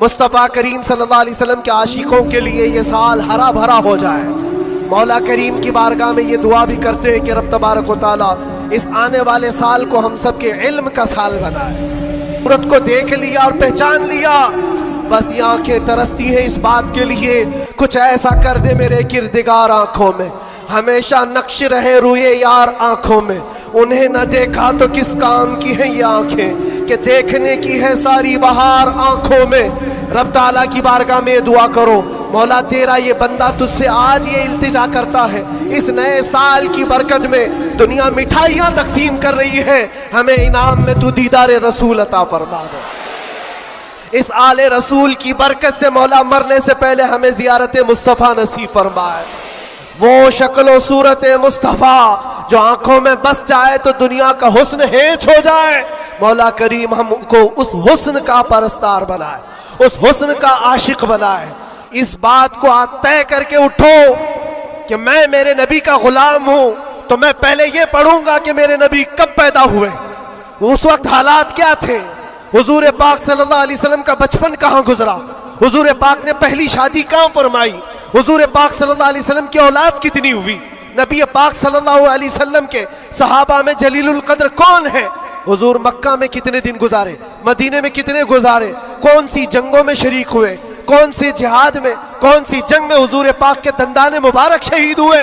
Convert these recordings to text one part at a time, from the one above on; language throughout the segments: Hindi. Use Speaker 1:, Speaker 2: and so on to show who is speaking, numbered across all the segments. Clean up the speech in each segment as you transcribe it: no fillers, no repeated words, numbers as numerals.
Speaker 1: मुस्तफ़ा करीम सल्लल्लाहु अलैहि वसल्लम के आशिकों के लिए ये साल हरा भरा हो जाए। मौला करीम की बारगाह में ये दुआ भी करते हैं कि रब तबारक व तआला इस आने वाले साल को हम सब के इल्म का साल बनाए। सूरत को देख लिया और पहचान लिया, बस ये आंखें तरसती हैं इस बात के लिए कुछ ऐसा कर दे मेरे किरदिगार आंखों में, हमेशा नक्श रहे रुए यार आंखों में। उन्हें न देखा तो किस काम की है ये आंखें कि देखने की है सारी बहार आंखों में। रब ताला की बारगाह में दुआ करो, मौला तेरा ये बंदा तुझसे आज ये इल्तिजा करता है, इस नए साल की बरकत में दुनिया मिठाइयाँ तकसीम कर रही है, हमें इनाम में तू दीदार रसूल अता फरमा दे। इस आले रसूल की बरकत से मौला मरने से पहले हमें जियारत मुस्तफ़ा नसीब फरमाए। वो शक्ल सूरत मुस्तफ़ा जो आंखों में बस जाए तो दुनिया का हुस्न हेच हो जाए। मौला करीम हमको उस हुस्न का परस्तार बनाए, उस हुस्न का आशिक बनाए। इस बात को आज तय करके उठो कि मैं मेरे नबी का गुलाम हूं, तो मैं पहले ये पढ़ूंगा कि मेरे नबी कब पैदा हुए, उस वक्त हालात क्या थे, हुजूर पाक सल्लल्लाहु अलैहि वसल्लम का बचपन कहाँ गुजरा, हुजूर पाक ने पहली शादी कहाँ फरमाई, हुजूर पाक सल्लल्लाहु अलैहि वसल्लम की औलाद कितनी हुई, नबी पाक सल्लल्लाहु अलैहि वसल्लम के सहाबा में जलीलुल कद्र कौन है, हुजूर मक्का में कितने दिन गुजारे, मदीने में कितने गुजारे, कौन सी जंगों में शरीक हुए, कौन सी जिहाद में, कौन सी जंग में हुजूर पाक के दंदाने मुबारक शहीद हुए,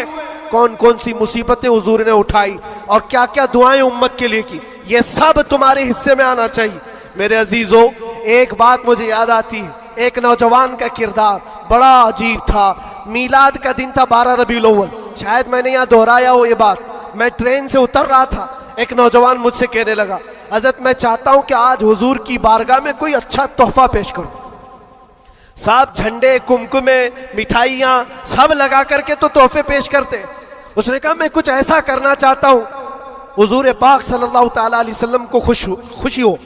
Speaker 1: कौन कौन सी मुसीबतें हुजूर ने उठाई और क्या क्या दुआएं उम्मत के लिए की, ये सब तुम्हारे हिस्से में आना चाहिए। मेरे अजीजों, एक बात मुझे याद आती है, एक नौजवान का किरदार बड़ा अजीब था। मीलाद का दिन था 12 रबीउल अव्वल, शायद मैंने यहाँ दोहराया हो ये बात। मैं ट्रेन से उतर रहा था, एक नौजवान मुझसे कहने लगा, हज़रत मैं चाहता हूँ कि आज हुजूर की बारगाह में कोई अच्छा तोहफा पेश करूँ। सब झंडे, कुमकुमे, मिठाइयाँ सब लगा करके तो तोहफे पेश करते। उसने कहा मैं कुछ ऐसा करना चाहता हूँ हुजूर पाक सल्लल्लाहु ताला अलैहि वसल्लम को खुशी हो।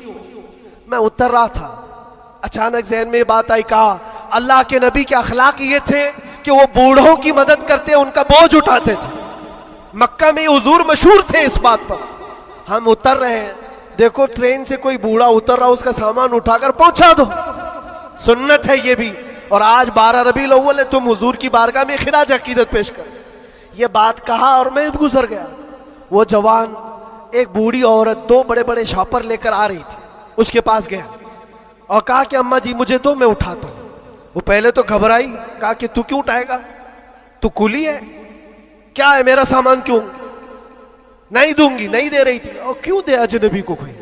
Speaker 1: मैं उतर रहा था, अचानक ज़हन में बात आई, कहा अल्लाह के नबी के अखलाक ये थे कि वो बूढ़ों की मदद करते, उनका बोझ उठाते थे। मक्का में हुजूर मशहूर थे इस बात पर। हम उतर रहे हैं, देखो ट्रेन से कोई बूढ़ा उतर रहा, उसका सामान उठाकर पहुंचा दो, सुन्नत है ये भी। और आज 12 रबीउल अव्वल है, तुम हुजूर की बारगाह में खिराज अकीदत पेश कर। ये बात कहा और मैं गुजर गया। वो जवान एक बूढ़ी औरत 2 बड़े बड़े शॉपर लेकर आ रही थी, उसके पास गया और कहा कि अम्मा जी मुझे दो, मैं उठाता हूँ। वो पहले तो घबराई, कहा कि तू क्यों उठाएगा, तू कुली है क्या है, मेरा सामान क्यों, नहीं दूंगी, नहीं दे रही थी। और क्यों दे अजनबी को कोई,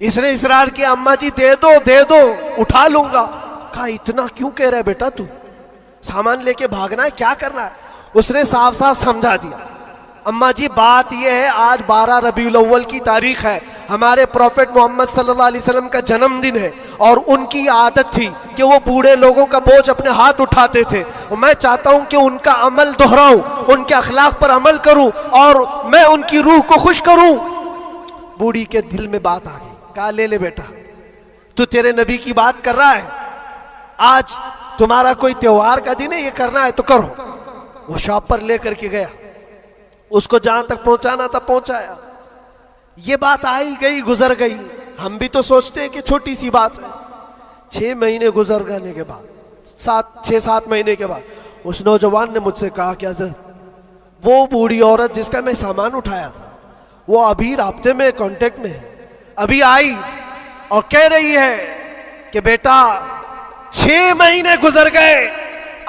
Speaker 1: इसने इसरार किया, अम्मा जी दे दो दे दो, उठा लूंगा। कहा इतना क्यों कह रहा है बेटा, तू सामान लेके भागना है, क्या करना है। उसने साफ साफ समझा दिया, अम्मा जी बात यह है आज 12 रबीउल अव्वल की तारीख है, हमारे प्रॉफेट मोहम्मद सल्लल्लाहु अलैहि वसल्लम का जन्मदिन है और उनकी आदत थी कि वो बूढ़े लोगों का बोझ अपने हाथ उठाते थे। मैं चाहता हूं कि उनका अमल दोहराऊं, उनके अखलाक पर अमल करूं और मैं उनकी रूह को खुश करूं। बूढ़ी के दिल में बात आ गई, कहा ले ले बेटा, तू तेरे नबी की बात कर रहा है, आज तुम्हारा कोई त्योहार का दिन है, ये करना है तो करो। वो शॉप पर लेकर के गया, उसको जहां तक पहुंचाना था पहुंचाया। ये बात आई गई, गुजर गई। हम भी तो सोचते हैं कि छोटी सी बात है। 6 महीने गुजर जाने के बाद, 6-7 महीने के बाद उस नौजवान ने मुझसे कहा कि हजरत वो बूढ़ी औरत जिसका मैं सामान उठाया था, वो अभी राब्ते में, कांटेक्ट में है, अभी आई और कह रही है कि बेटा 6 महीने गुजर गए,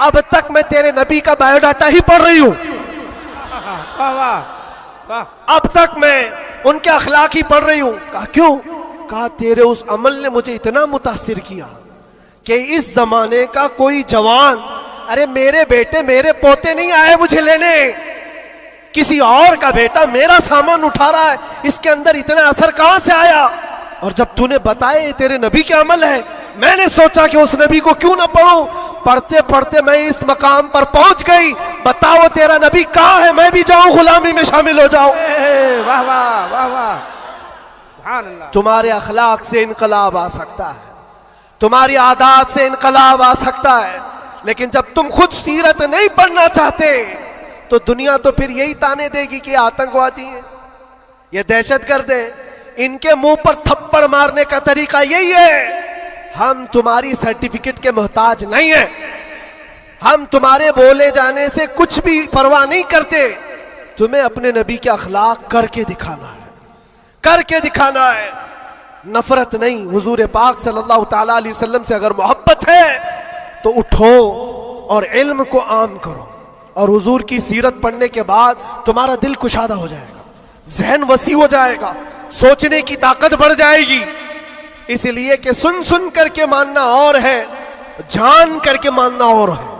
Speaker 1: अब तक मैं तेरे नबी का बायोडाटा ही पढ़ रही हूं, अब तक मैं उनके अखलाक ही पढ़ रही हूं। कहा क्यों, कहा तेरे उस अमल ने मुझे इतना मुतासिर किया कि इस जमाने का कोई जवान, अरे मेरे बेटे मेरे पोते नहीं आए मुझे लेने, किसी और का बेटा मेरा सामान उठा रहा है, इसके अंदर इतना असर कहां से आया। और जब तूने बताया तेरे नबी के अमल है, मैंने सोचा कि उस नबी को क्यों ना पढ़ूं। पढ़ते पढ़ते मैं इस मकाम पर पहुंच गई, बताओ तेरा नबी कहाँ है, मैं भी जाऊं गुलामी में शामिल हो जाऊं।
Speaker 2: वाह वाह वाह वाह, सुभान अल्लाह।
Speaker 1: तुम्हारे अखलाक से इनकलाब आ सकता है, तुम्हारी आदत से इनकलाब आ सकता है, लेकिन जब तुम खुद सीरत नहीं पढ़ना चाहते तो दुनिया तो फिर यही ताने देगी कि आतंकवादी है, ये दहशतगर्द है, इनके मुंह पर थप्पड़ मारने का तरीका यही है। हम तुम्हारी सर्टिफिकेट के मोहताज नहीं है, हम तुम्हारे बोले जाने से कुछ भी परवाह नहीं करते। तुम्हें अपने नबी के अखलाक करके दिखाना है, करके दिखाना है। नफरत नहीं, हुजूर पाक सल्लल्लाहु ताला अलैहि वसल्लम से अगर मोहब्बत है तो उठो और इल्म को आम करो। और हुजूर की सीरत पढ़ने के बाद तुम्हारा दिल कुशादा हो जाएगा, जहन वसी हो जाएगा, सोचने की ताकत बढ़ जाएगी। इसलिए कि सुन सुन करके मानना और है, जान करके मानना और है।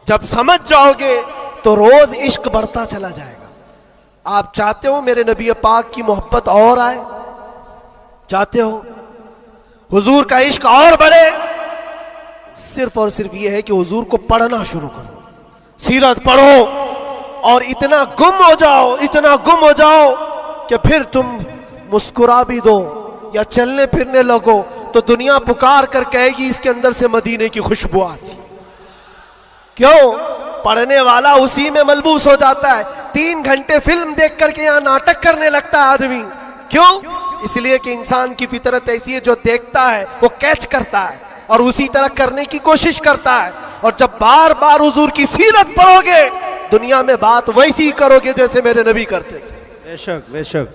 Speaker 1: जब समझ जाओगे तो रोज इश्क बढ़ता चला जाएगा। आप चाहते हो मेरे नबी पाक की मोहब्बत और आए? चाहते हो हुजूर का इश्क और बढ़े? सिर्फ और सिर्फ यह है कि हुजूर को पढ़ना शुरू करो, सीरत पढ़ो और इतना गुम हो जाओ, इतना गुम हो जाओ कि फिर तुम मुस्कुरा भी दो या चलने फिरने लगो तो दुनिया पुकार कर कहेगी इसके अंदर से मदीने की खुशबू आती। क्यों? पढ़ने वाला उसी में मलबूस हो जाता है। 3 घंटे फिल्म देख करके यहाँ नाटक करने लगता है आदमी। क्यों? इसलिए कि इंसान की फितरत ऐसी है, जो देखता है वो कैच करता है और उसी तरह करने की कोशिश करता है। और जब बार बार हुजूर की सीरत पढ़ोगे दुनिया में बात वैसी ही करोगे जैसे मेरे नबी करते थे।
Speaker 2: बेशक बेशक।